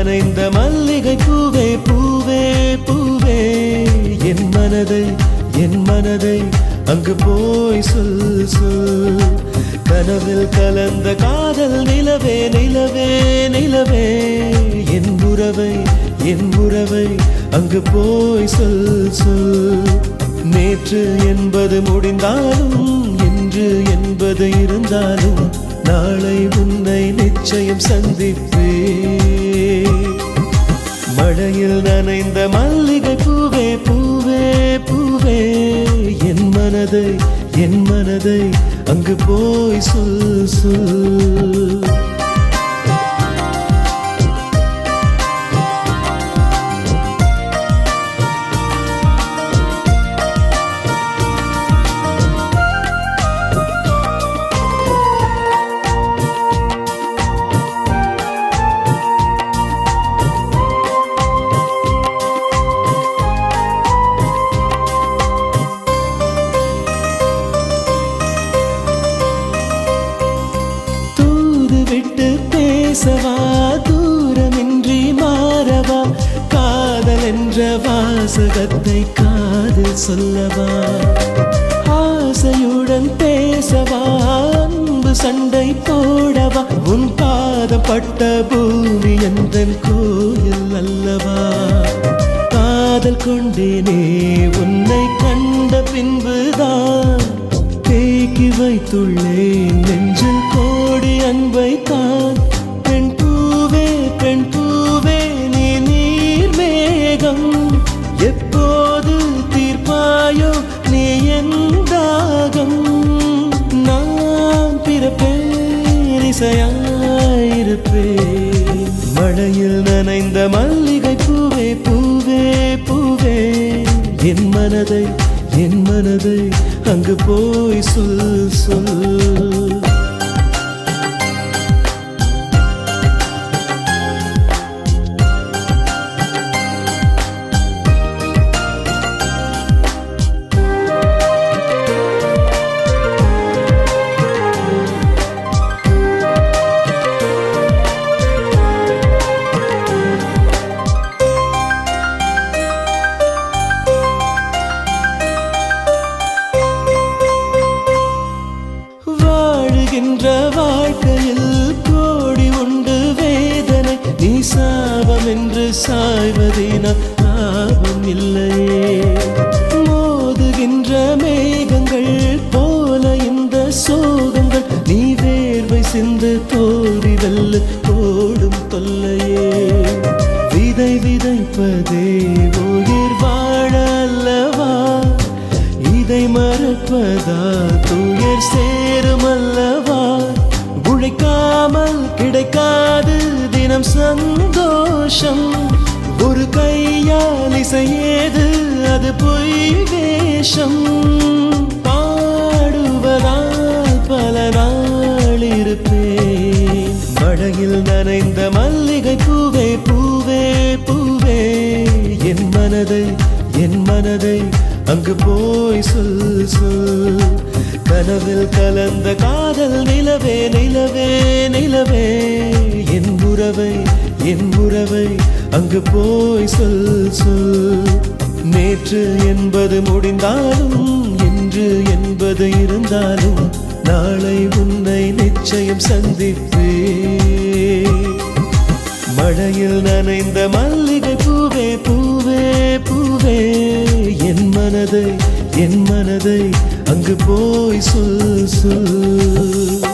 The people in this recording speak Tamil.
நனைந்த மல்லிகை பூவே பூவே பூவே என் மனதை அங்கு போய் சொல் சொல். கனவில் கலந்த காதல் நிலவே நிலவே நிலவே என் உறவை அங்கு போய் சொல் சொல். நேற்று என்பது முடிந்தாலும் இன்று என்பது இருந்தாலும் நாளை உன்னை நிச்சயம் சந்திப்பே. மழையில் நனைந்த மல்லிகை பூவே பூவே பூவே என் மனதை அங்கு போய் சொல் சொல். விட்டு பேசவா தூரமின்றி மாறவா காதல் என்ற வாசகத்தை காதில் சொல்லவா ஆசையுடன் பேசவா அன்பு சண்டை போடவா உன் பாதம் பட்ட பூமி எந்தன் கோயில் அல்லவா காதல் கொண்டேனே உன்னை கண்ட பின்புதான் தேக்கி வைத்துள்ளேன் நெஞ்சில் கோடி அன்பை தான். பெண் பூவே நீ நீர் மேகம் எப்போது தீர்ப்பாயோ நீ என் தாகம். நான் பிறப்பேன் இசையாயிருப்பேன். மழையில் நனைந்த மல்லிகை பூவே பூவே பூவே என் மனதை அங்கு போய் சொல் சொல். வாழ்கின்ற வாழ்க்கையில் கோடி உண்டு வேதனை நீ சாபம் என்று சாய்வதினால் லாபம் இல்லையே. மோதுகின்ற மேகங்கள் போல இந்த சோகங்கள் நீ வேர்வை சிந்து தோல்வி வெல்ல ஓடும் தொல்லையே. விதை விதைப்பதே உயிர் வாழ அல்லவா இதை மறப்பதா துயர் சேருமல்லவா. உழைக்காமல் கிடைக்காது தினம் சந்தோஷம் ஒரு கையால் இசையேது அது பொய் வேஷம். பாடுவதால் பல நாள் இருப்பேன். மழையில் நனைந்த மல்லிகை பூவே பூவே பூவே என் மனதை அங்கு போய் சொல் சொல். கனவில் கலந்த காதல் நிலவே நிலவே நிலவே என் உறவை அங்கு போய் சொல் சொல். நேற்று என்பது முடிந்தாலும் இன்று என்பது இருந்தாலும் நாளை உன்னை நிச்சயம் சந்திப்பே. மழையில் நனைந்த மல்லிகை பூவே பூவே பூவே என் மனதை அங்கு போய் சொல் சொல்.